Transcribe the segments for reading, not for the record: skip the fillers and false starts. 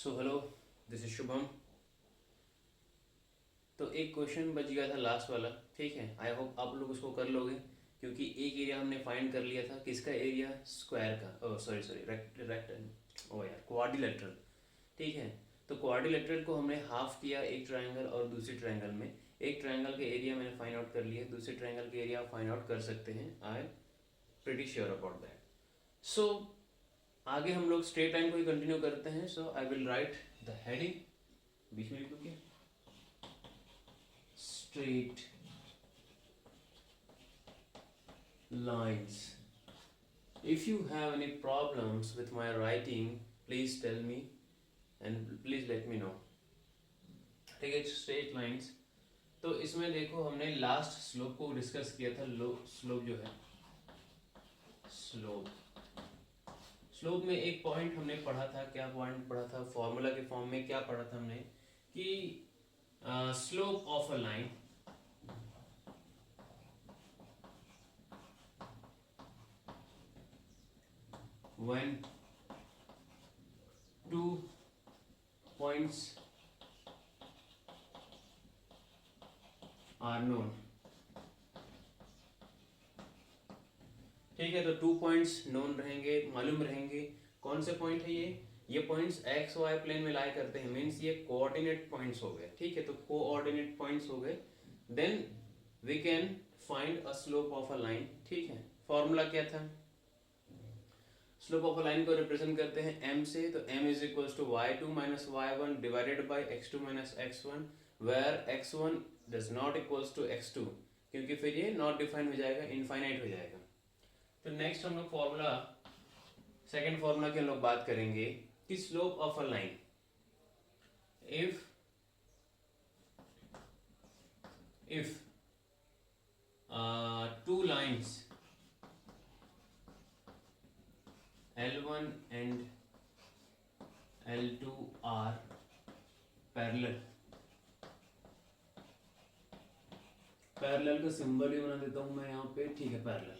So hello, this is Shubham. तो एक question बच गया था लास्ट वाला। ठीक है, आई होप आप लोग उसको कर लोगे, क्योंकि एक एरिया हमने फाइंड कर लिया था। किसका एरिया? स्क्वायर का। Oh sorry sorry, rectangle. ओ यार, क्वाड्रिलेटरल। ठीक है, तो क्वाड्रिलेटरल को हमने हाफ किया, एक ट्रायंगल और दूसरी ट्रायंगल में। एक ट्रायंगल के एरिया मैंने फाइंड आउट कर लिया, दूसरे ट्रायंगल के एरिया आप फाइंड आउट कर सकते हैं। I am pretty sure about that. So आगे हम लोग स्ट्रेट लाइन को ही कंटिन्यू करते हैं। So I will write the heading, बीच में लिख दूँ क्या? Straight lines. If you have any problems with my writing, please tell me and please let me know. ठीक है, स्ट्रेट लाइंस। तो इसमें देखो, हमने लास्ट स्लोप को डिस्कस किया था। लो स्लोप जो है, स्लोप स्लोप में एक पॉइंट हमने पढ़ा था। क्या पॉइंट पढ़ा था? फॉर्मूला के फॉर्म में क्या पढ़ा था हमने कि slope of a line when two points are known। ठीक है, तो 2 पॉइंट्स नोन रहेंगे, मालूम रहेंगे। कौन से पॉइंट है ये पॉइंट्स एक्स वाई प्लेन में लाई करते हैं, मीन्स ये कोऑर्डिनेट पॉइंट्स हो गए। ठीक है, तो कोऑर्डिनेट पॉइंट्स हो गए, then we can find a slope of a line. ठीक है, फॉर्मूला क्या था? स्लोप ऑफ अ लाइन को रिप्रेजेंट करते हैं m से, तो m is equals to y2 minus y1 divided by x2 minus x1, where x1 does not equals to x2, क्योंकि फिर ये नॉट डिफाइंड हो जाएगा, इनफाइनाइट हो जाएगा। तो नेक्स्ट हम लोग फॉर्मूला, सेकेंड फॉर्मूला की हम लोग बात करेंगे कि slope of a line, if two lines L1 and L2 are parallel। Parallel का सिंबल भी बना देता हूं मैं यहाँ पे। ठीक है, पैरेलल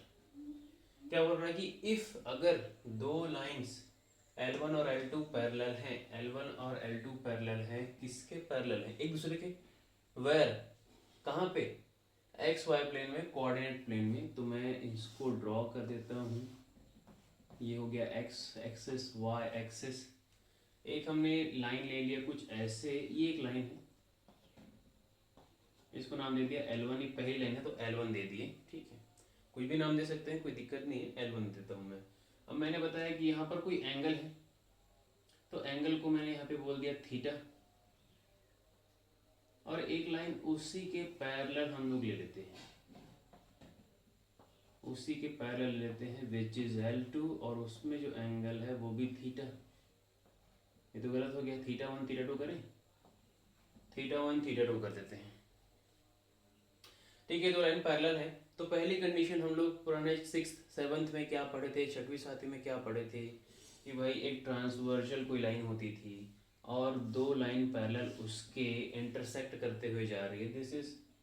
क्या बोल रहा है कि इफ अगर दो लाइंस L1 और L2 पैरेलल हैं, L1 और L2 पैरेलल हैं, किसके पैरेलल हैं? एक दूसरे के। वेयर? कहाँ पे? एक्स वाई प्लेन में, कोऑर्डिनेट प्लेन में। तो मैं इसको ड्रॉ कर देता हूँ। ये हो गया एक्स एक्सिस, वाई एक्सिस। एक हमने लाइन ले लिया कुछ ऐसे, ये एक लाइन है, इसको नाम दे दिया L1। एक पहली लाइन है तो L1 दे दिए। ठीक है, कुछ भी नाम दे सकते हैं, कोई दिक्कत नहीं है, L1 देता हूँ मैं। अब मैंने बताया कि यहाँ पर कोई एंगल है, तो एंगल को मैंने यहाँ पे बोल दिया थीटा, और एक लाइन उसी के पैरेलल हम लोग ले लेते हैं, उसी के पैरेलल लेते हैं, विच इज L2, और उसमें जो एंगल है वो भी थीटा। ये तो गलत हो गया, थीटा 1 थीटा 2 करें, थीटा 1 थीटा 2 कर देते हैं। ठीक है, तो लाइन पैरेलल है। तो पहली कंडीशन हम लोग पुराने 6th 7th में क्या पढ़े थे, 6वीं 7वीं में क्या पढ़े थे कि भाई एक ट्रांसवर्जल कोई लाइन होती थी और दो लाइन पैरेलल उसके इंटरसेक्ट करते हुए जा रही है।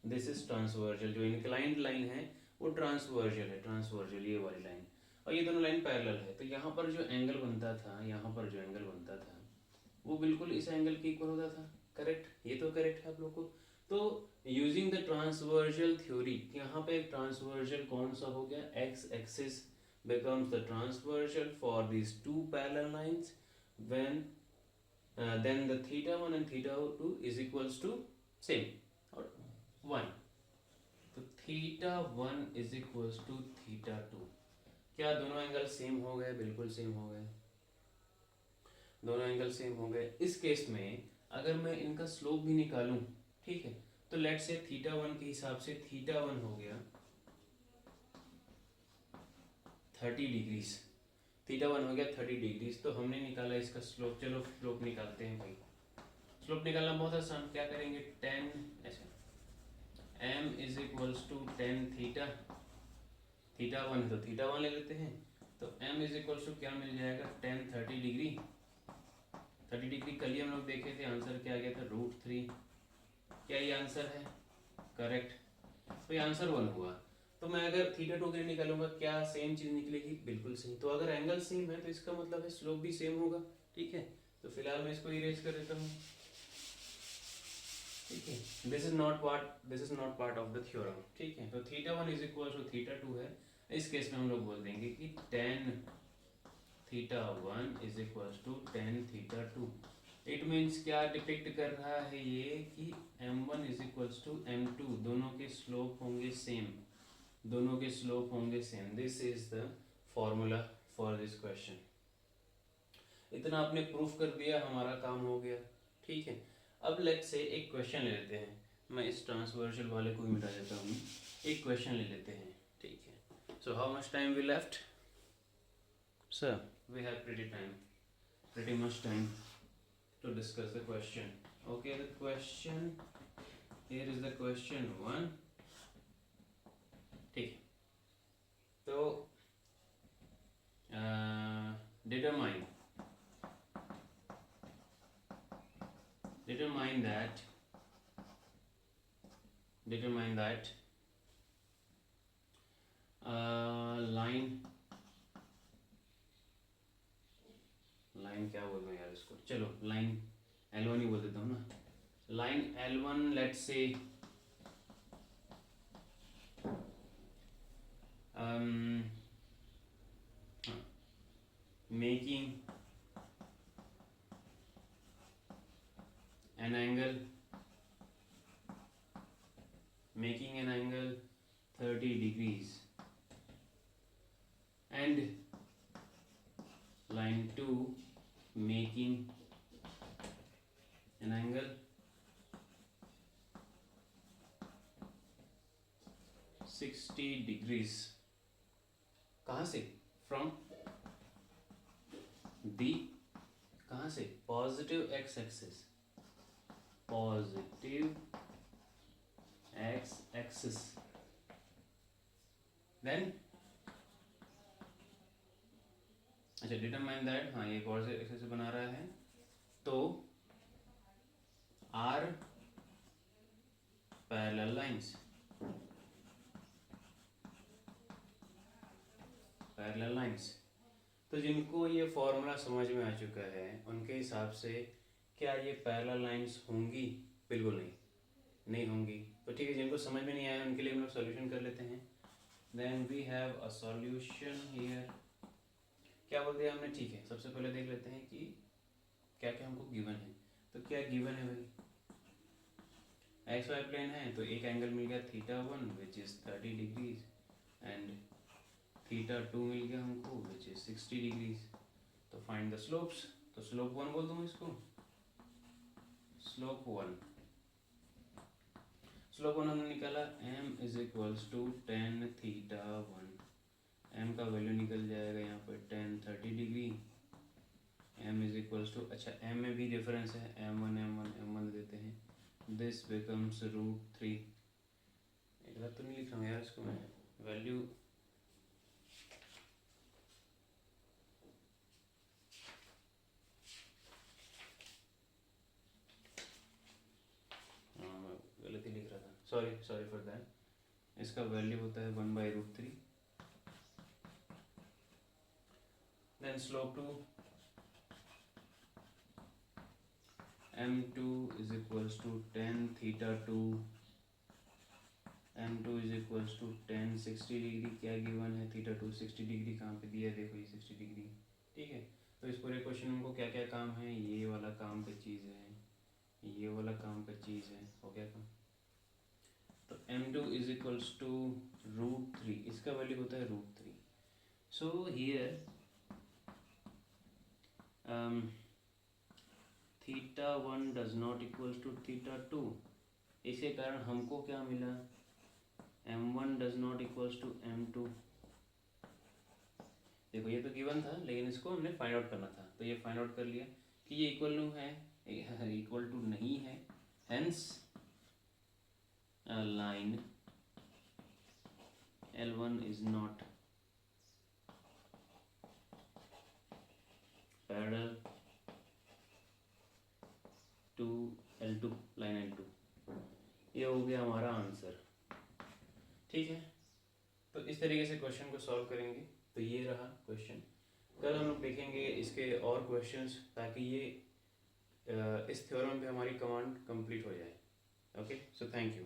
This is transversal. जो इंक्लाइंड लाइन है वो ट्रांसवर्जल है, ट्रांसवर्जल ये वाली लाइन, और ये दोनों लाइन पैरेलल है। तो यहाँ पर जो एंगल बनता था, यहाँ पर जो एंगल बनता था वो बिल्कुल इस एंगल के इक्वल होता था। करेक्ट? ये तो करेक्ट है आप लोग को। तो यूजिंग द ट्रांसवर्जल थ्योरी, यहाँ पे एक ट्रांसवर्जल कौन सा हो गया? X axis becomes the transversal for these two parallel lines when then the theta 1 and theta 2 is equals to same or 1। तो theta 1 is equals to theta 2। क्या दोनों एंगल सेम हो गए? बिल्कुल सेम हो गए, दोनों एंगल सेम हो गए। इस केस में अगर मैं इनका स्लोप भी निकालूं, ठीक है, तो लेट से थीटा 1 के हिसाब से थीटा 1 हो गया 30 डिग्रीज, थीटा 1 हो गया 30 डिग्रीज। तो हमने निकाला इसका स्लोप। चलो स्लोप निकालते हैं भाई। स्लोप निकालना बहुत आसान, क्या करेंगे? 10 ऐसे, m is equals to 10 theta, theta 1 है तो थीटा 1 ले लेते हैं, तो m इज इक्वल्स टू क्या मिल जाएगा? 10 30 डिग्री। 30 डिग्री कल ही हम लोग देखे थे, आंसर क्या आ गया था? √3। क्या ये आंसर है? करेक्ट। तो ये आंसर 1 हुआ। तो मैं अगर थीटा 2 के लिए निकालूंगा, क्या सेम चीज निकलेगी? बिल्कुल सही। तो अगर एंगल सेम है तो इसका मतलब है स्लोप भी सेम होगा। ठीक है, तो तो फिलहाल मैं इसको इरेज कर देता हूँ, ठीक है। This is not part of the theorem, ठीक है। तो theta 1 is equal to theta 2 है। इस केस में हम लोग बोल देंगे कि tan theta 1 is equal to tan theta 2। It means क्या डिपिक्ट कर रहा है ये कि m1 is equal to m2, दोनों के स्लोप होंगे सेम, दोनों के स्लोप होंगे same. This is the formula for this question. इतना आपने प्रूफ कर दिया, हमारा काम हो गया, ठीक है। अब लेट्स से एक क्वेश्चन ले लेते हैं, मैं इस ट्रांसवर्सल वाले को भी मिटा देता हूँ, एक क्वेश्चन ले लेते हैं, ठीक है। So how much time we left sir? We have pretty much time to discuss the question. Okay, the question here is the question 1, ठीक। तो determine that लाइन क्या बोल रहे हैं यार इसको, चलो लाइन L1 ही बोल देता हूँ ना। Line L1 let's say making an angle 30 degrees, and line 2 making an angle 60 degrees। कहाँ से? फ्रॉम दी, कहाँ से? Positive x axis, positive x axis. Then अच्छा, डिटरमाइन दैट, हाँ ये पॉजिटिव एक्सिस बना रहा है, तो are parallel lines, parallel lines. तो जिनको ये फॉर्मूला समझ में आ चुका है उनके हिसाब से क्या ये पैरेलल लाइंस होंगी? बिल्कुल नहीं, नहीं होंगी। तो ठीक है, जिनको समझ में नहीं आया उनके लिए हम लोग सॉल्यूशन कर लेते हैं। Then we have a solution here. क्या बोल दिया हमने? ठीक है, सबसे पहले देख लेते हैं कि क्या क्या हमको गिवन है। तो क्या गिवन है भाई? एक्स वाई प्लेन है, तो एक एंगल मिल गया theta 1 which is 30 degrees, and theta 2 मिल गया हमको विच इज 60 डिग्रीज। तो फाइंड द स्लोप्स। तो स्लोप 1 बोल दूँ इसको, स्लोप 1। स्लोप 1 हमने निकाला, m is equals to tan theta 1। m का वैल्यू निकल जाएगा यहाँ पर tan 30 degree. m is equals to, अच्छा m में भी डिफरेंस है, m1 देते हैं, दिस बिकम्स √3। गलत तो नहीं लिख रहा हूँ यार इसको मैं, वैल्यू गलत ही लिख रहा था, सॉरी फॉर दैट। इसका वैल्यू होता है 1/√3। Then slope 2, m2 is equals to tan theta 2, m2 is equals to tan 60 degree. क्या गिवन है? Theta 2 60 degree. कहाँ पे दिया? देखो ये 60 डिग्री, ठीक है। तो इस पूरे क्वेश्चन में हमको क्या क्या काम है? ये वाला काम का चीज़ है, ये वाला काम का चीज़ है, हो गया काम। तो m2 इज इक्वल्स टू √3, इसका वैल्यू होता है √3। So here theta 1 does not equals to theta 2। इसी कारण हमको क्या मिला? m1 does not equals to m2। देखो ये तो गिवन था, लेकिन इसको हमने फाइंड आउट करना था, तो ये फाइंड आउट कर लिया कि ये इक्वल टू है, इक्वल टू नहीं है। Hence line L1 is not parallel to L2, line L2। ये हो गया हमारा आंसर, ठीक है। तो इस तरीके से क्वेश्चन को सॉल्व करेंगे। तो ये रहा क्वेश्चन। कल हम लोग देखेंगे इसके और क्वेश्चंस, ताकि ये इस थ्योरम पे हमारी कमांड कंप्लीट हो जाए। Okay, so thank you.